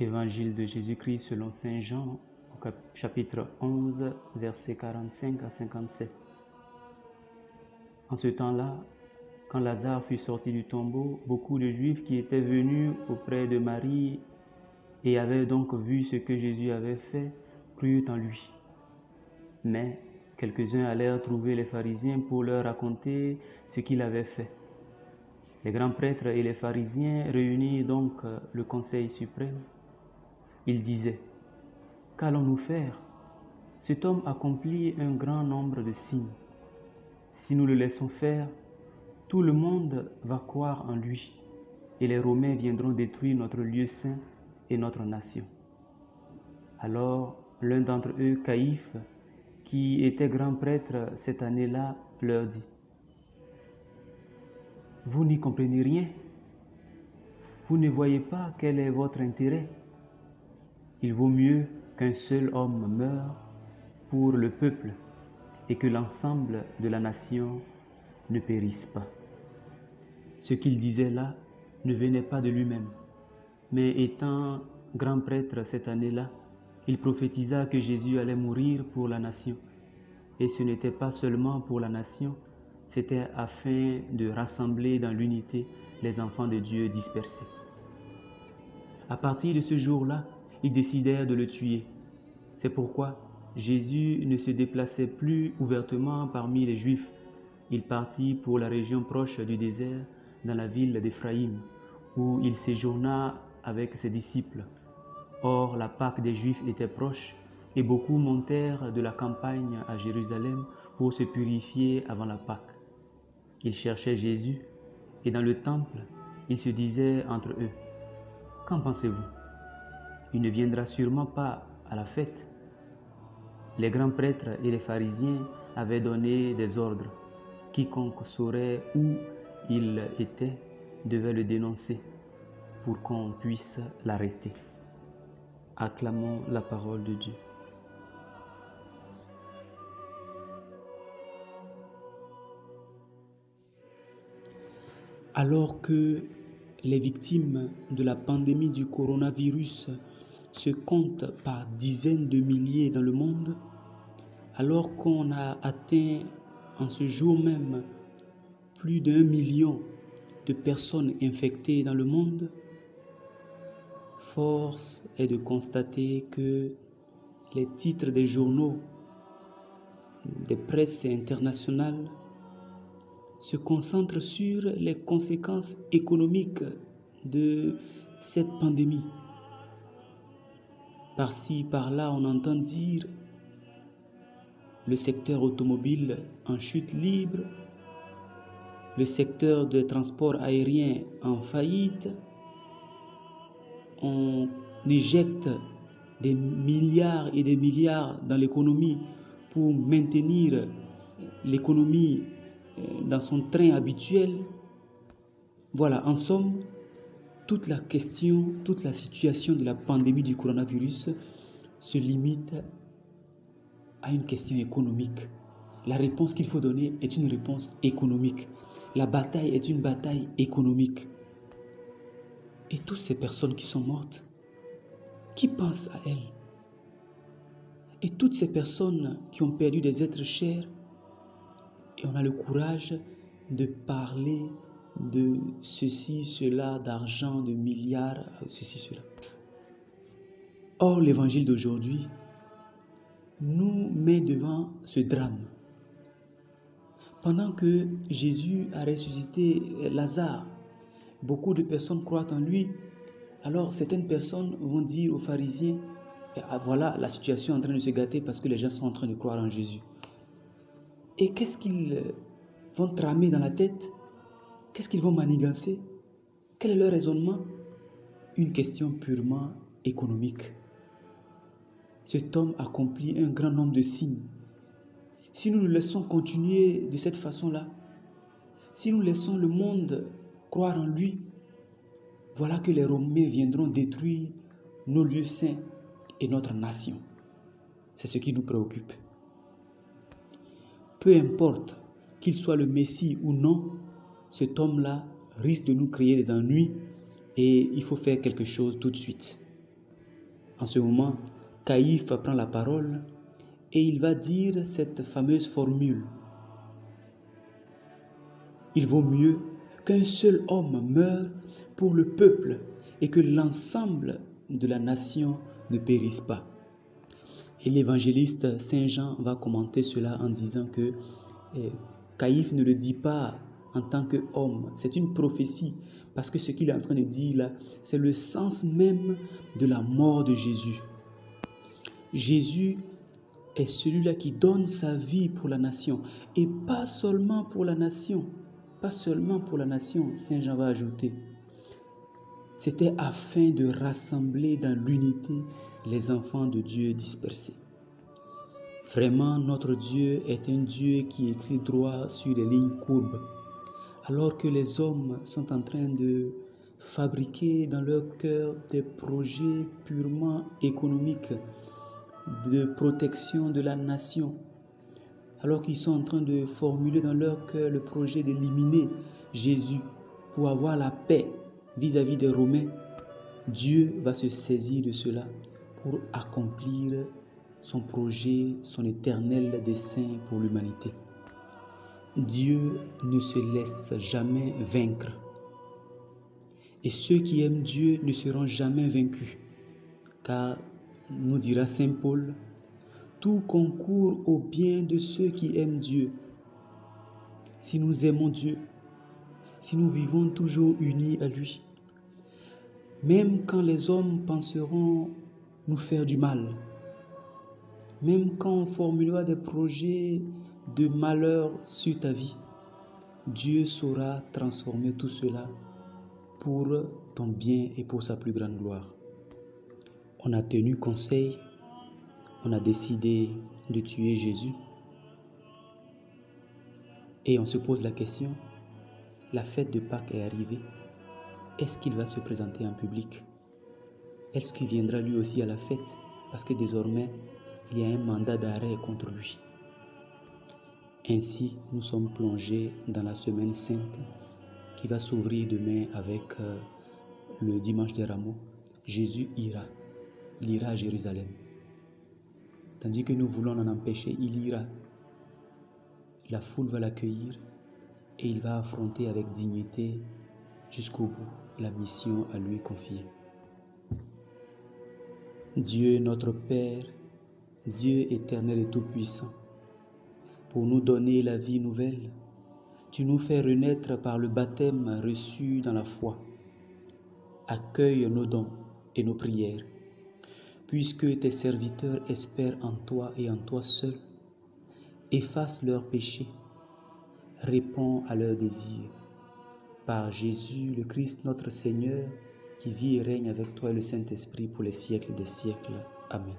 Évangile de Jésus-Christ selon Saint Jean, au chapitre 11, versets 45 à 57. En ce temps-là, quand Lazare fut sorti du tombeau, beaucoup de Juifs qui étaient venus auprès de Marie et avaient donc vu ce que Jésus avait fait, crurent en lui. Mais quelques-uns allèrent trouver les pharisiens pour leur raconter ce qu'il avait fait. Les grands prêtres et les pharisiens réunirent donc le conseil suprême. Ils disaient: « Qu'allons-nous faire? Cet homme accomplit un grand nombre de signes. Si nous le laissons faire, tout le monde va croire en lui, et les Romains viendront détruire notre lieu saint et notre nation. » Alors l'un d'entre eux, Caïphe, qui était grand prêtre cette année-là, leur dit: « Vous n'y comprenez rien? Vous ne voyez pas quel est votre intérêt? Il vaut mieux qu'un seul homme meure pour le peuple et que l'ensemble de la nation ne périsse pas. » Ce qu'il disait là ne venait pas de lui-même, mais étant grand prêtre cette année-là, il prophétisa que Jésus allait mourir pour la nation. Et ce n'était pas seulement pour la nation, c'était afin de rassembler dans l'unité les enfants de Dieu dispersés. À partir de ce jour-là, ils décidèrent de le tuer. C'est pourquoi Jésus ne se déplaçait plus ouvertement parmi les Juifs. Il partit pour la région proche du désert, dans la ville d'Éphraïm, où il séjourna avec ses disciples. Or, la Pâque des Juifs était proche, et beaucoup montèrent de la campagne à Jérusalem pour se purifier avant la Pâque. Ils cherchaient Jésus, et dans le temple, ils se disaient entre eux: « Qu'en pensez-vous? Il ne viendra sûrement pas à la fête. » Les grands prêtres et les pharisiens avaient donné des ordres. Quiconque saurait où il était devait le dénoncer pour qu'on puisse l'arrêter. Acclamons la parole de Dieu. Alors que les victimes de la pandémie du coronavirus se comptent par dizaines de milliers dans le monde, alors qu'on a atteint en ce jour même plus d'1 million de personnes infectées dans le monde, force est de constater que les titres des journaux, des presses internationales se concentrent sur les conséquences économiques de cette pandémie. Par-ci, par-là, on entend dire le secteur automobile en chute libre, le secteur de transport aérien en faillite. On éjecte des milliards et des milliards dans l'économie pour maintenir l'économie dans son train habituel. Voilà, en somme, toute la situation de la pandémie du coronavirus se limite à une question économique. La réponse qu'il faut donner est une réponse économique. La bataille est une bataille économique. Et toutes ces personnes qui sont mortes, qui pensent à elles? Et toutes ces personnes qui ont perdu des êtres chers, et on a le courage de parler de ceci, cela, d'argent, de milliards, ceci, cela. Or, l'évangile d'aujourd'hui nous met devant ce drame. Pendant que Jésus a ressuscité Lazare, beaucoup de personnes croient en lui. Alors, certaines personnes vont dire aux pharisiens: « Voilà, la situation est en train de se gâter parce que les gens sont en train de croire en Jésus. » Et qu'est-ce qu'ils vont tramer dans la tête? Qu'est-ce qu'ils vont manigancer? Quel est leur raisonnement? Une question purement économique. Cet homme accomplit un grand nombre de signes. Si nous nous laissons continuer de cette façon-là, si nous laissons le monde croire en lui, voilà que les Romains viendront détruire nos lieux saints et notre nation. C'est ce qui nous préoccupe. Peu importe qu'il soit le Messie ou non, cet homme-là risque de nous créer des ennuis et il faut faire quelque chose tout de suite. En ce moment, Caïphe prend la parole et il va dire cette fameuse formule. Il vaut mieux qu'un seul homme meure pour le peuple et que l'ensemble de la nation ne périsse pas. Et l'évangéliste Saint Jean va commenter cela en disant que Caïphe ne le dit pas en tant qu'homme, c'est une prophétie, parce que ce qu'il est en train de dire là, c'est le sens même de la mort de Jésus. Jésus est celui-là qui donne sa vie pour la nation, et pas seulement pour la nation, Saint Jean va ajouter. C'était afin de rassembler dans l'unité les enfants de Dieu dispersés. Vraiment, notre Dieu est un Dieu qui écrit droit sur les lignes courbes. Alors que les hommes sont en train de fabriquer dans leur cœur des projets purement économiques, de protection de la nation, alors qu'ils sont en train de formuler dans leur cœur le projet d'éliminer Jésus pour avoir la paix vis-à-vis des Romains, Dieu va se saisir de cela pour accomplir son projet, son éternel dessein pour l'humanité. Dieu ne se laisse jamais vaincre. Et ceux qui aiment Dieu ne seront jamais vaincus. Car, nous dira Saint Paul, tout concourt au bien de ceux qui aiment Dieu. Si nous aimons Dieu, si nous vivons toujours unis à lui, même quand les hommes penseront nous faire du mal, même quand on formulera des projets de malheur sur ta vie, Dieu saura transformer tout cela pour ton bien et pour sa plus grande gloire. On a tenu conseil, on a décidé de tuer Jésus et on se pose la question, la fête de Pâques est arrivée, est-ce qu'il va se présenter en public? Est-ce qu'il viendra lui aussi à la fête? Parce que désormais, il y a un mandat d'arrêt contre lui. Ainsi, nous sommes plongés dans la semaine sainte qui va s'ouvrir demain avec le dimanche des rameaux. Jésus ira. Il ira à Jérusalem. Tandis que nous voulons l'en empêcher, il ira. La foule va l'accueillir et il va affronter avec dignité jusqu'au bout la mission à lui confiée. Dieu notre Père, Dieu éternel et tout-puissant, pour nous donner la vie nouvelle, tu nous fais renaître par le baptême reçu dans la foi. Accueille nos dons et nos prières, puisque tes serviteurs espèrent en toi et en toi seul. Efface leurs péchés, réponds à leurs désirs. Par Jésus, le Christ notre Seigneur, qui vit et règne avec toi et le Saint-Esprit pour les siècles des siècles. Amen.